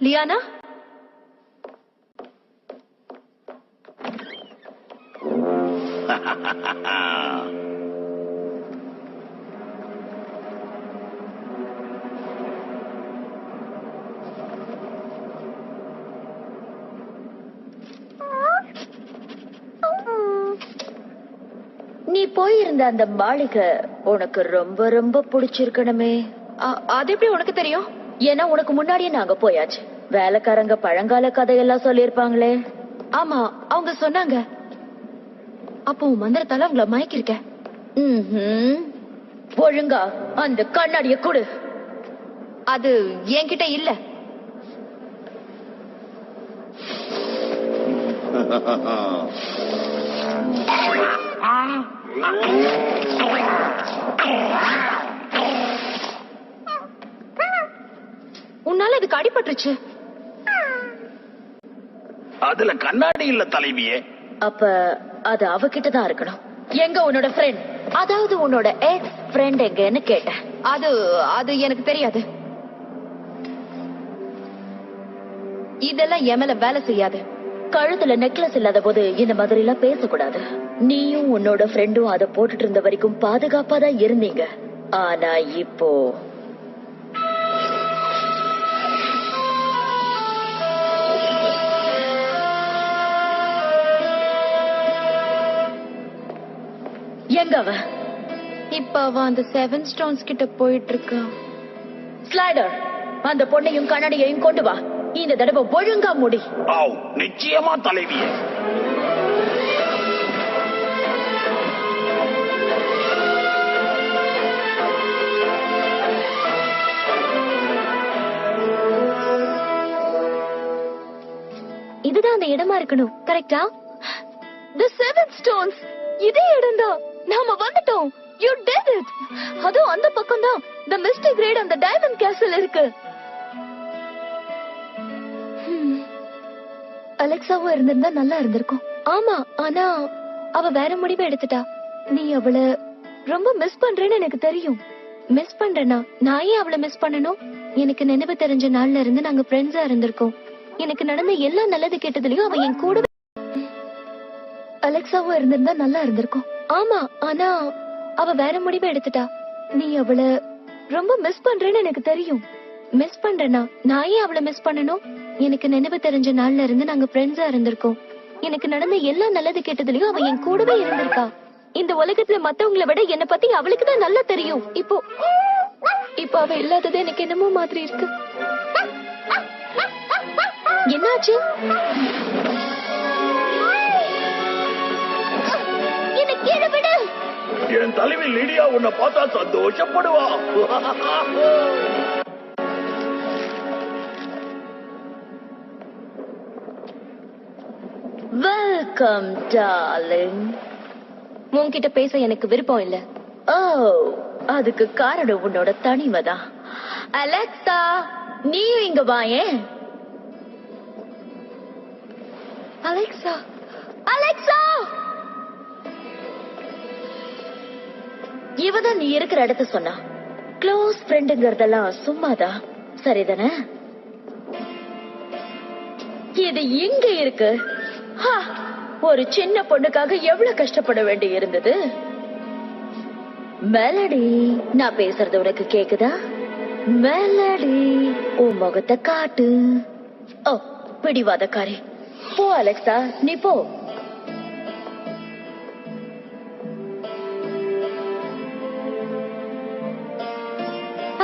Liana, நீ போயிருந்த அந்த மாளிகை உனக்கு ரொம்ப ரொம்ப பிடிச்சிருக்கணுமே. அது எப்படி உனக்கு தெரியும்? ஏன்னா உனக்கு முன்னாடியே நாங்க போயாச்சு. வேலைக்காரங்க பழங்கால கதையெல்லாம் சொல்லியிருப்பாங்களே. ஆமா, அவங்க சொன்னாங்க. அப்போ உன் மந்திரத்தால அவங்கள மயக்கிருக்க. ஒழுங்கா அந்த கண்ணாடிய கொடு. அது என்கிட்ட இல்ல. உன்னால இதுக்கு அடிபட்டுருச்சு. அதுல கண்ணாடி இல்ல தலைவியே. அப்ப அது அவகிட்டதான் இருக்கணும். எங்க உன்னோட ஃப்ரெண்ட், அதாவது உன்னோட எக்ஸ் ஃப்ரெண்ட் எங்கன்னு கேட்டேன். அது எனக்கு தெரியாது. இதெல்லாம் என் மேல வேலை செய்யாது. கழுத்துல நெக்லஸ் இல்லாத போது இந்த மாதிரி எல்லாம் பேசக்கூடாது. நீயும் உன்னோட ஃப்ரெண்டும் அதை போட்டுட்டு இருந்த வரைக்கும் பாதுகாப்பா தான் இருந்தீங்க. ஆனா இப்போ எங்க அவ? இப்ப அவ அந்த 7 ஸ்டோன்ஸ் கிட்ட போயிட்டு இருக்கா. ஸ்லைடர், அந்த பொண்ணையும் கண்ணாடியையும் கொண்டு வா. இந்த தடவை ஒழுங்கா முடி. நிச்சயமா தலைவியே. இதுதான் அந்த இடமா இருக்கணும். கரெக்டா? The 7 stones. இதே இடம் தான். நாம வந்துட்டோம். You did it. அதோ அந்த பக்கம் தான் the Mystic Raid அந்த டைமண்ட் கேசல் இருக்கு. அலெக்சாவும் இருந்திருந்தா நல்லா இருந்திருக்கும். ஆமா, ஆனா அவ வேற முடிவை எடுத்துட்டா. நீ அவளை ரொம்ப மிஸ் பண்றேன்னு எனக்கு தெரியும். மிஸ் பண்றேனா? நான் ஏன் அவளை மிஸ் பண்ணணும்? எனக்கு நினைவு தெரிஞ்ச நாள்ல இருந்து நாங்க ஃப்ரெண்ட்ஸா இருந்திருக்கோம். எனக்கு நடந்த எல்லா நல்லது கெட்டதுலயும் அவ என் கூட. அலெக்சாவும் இருந்திருந்தா நல்லா இருந்திருக்கும். ஆமா, ஆனா அவ வேற முடிவை எடுத்துட்டா. நீ அவளை ரொம்ப மிஸ் பண்றேன்னு எனக்கு தெரியும். மிஸ் பண்றேனா? நான் ஏன் அவளை மிஸ் பண்ணணும்? எனக்கு நினைவு தெரிஞ்ச நாள்ல இருந்து நாங்க ஃப்ரெண்ட்ஸா இருந்திருக்கோம். எனக்கு நடந்த எல்லா நல்லது கெட்டதுலயும் அவ என் கூடவே இருந்திருக்கா. இந்த உலகத்துல மத்தவங்களை விட என்ன பத்தி அவளுக்கு தான் நல்லா தெரியும். இப்போ அவ இல்லாதது எனக்கு என்னமோ மாதிரி இருக்கு. என்னாச்சு? என்ன கீழே விடு. என் தலைவி லிடியா உன்னை பார்த்தா சந்தோஷப்படுவா. Welcome darling. உன்கிட்ட பேச எனக்கு விருப்பம் இல்ல. அதுக்கு காரணம் உன்னோட தனிமைதான். அலெக்சா, நீயும் இங்க வாயேன். அலெக்சா, அலெக்சா, இவதான் நீ இருக்கிற இடத்த சொன்னா. க்ளோஸ் ஃப்ரெண்டுங்கிறதெல்லாம் சும்மாதான், சரிதானே? இது இங்க இருக்கு. ஒரு சின்ன பொண்ணுக்காக எவ்வளவு கஷ்டப்பட வேண்டி இருந்தது. மெலடி, நான் பேசுறது உனக்கு கேக்குதா? மெலடி, உன் முகத்தை காட்டு. பிடிவாதக்காரி. போ அலெக்சா, நீ போ.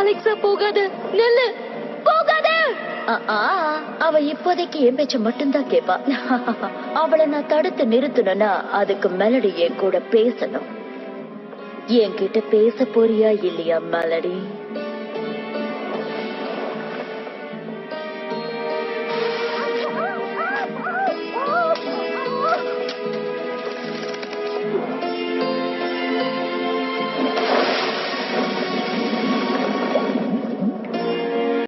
அலெக்சா போகாத, நில்லு, போகாத. அவ இப்போதைக்கு என் பேச்ச மட்டும்தான் கேப்பா. அவளை நான் தடுத்து நிறுத்தணும்னா அதுக்கு மெலடி என் கூட பேசணும். என்கிட்ட பேச போறியா இல்லையா மெலடி?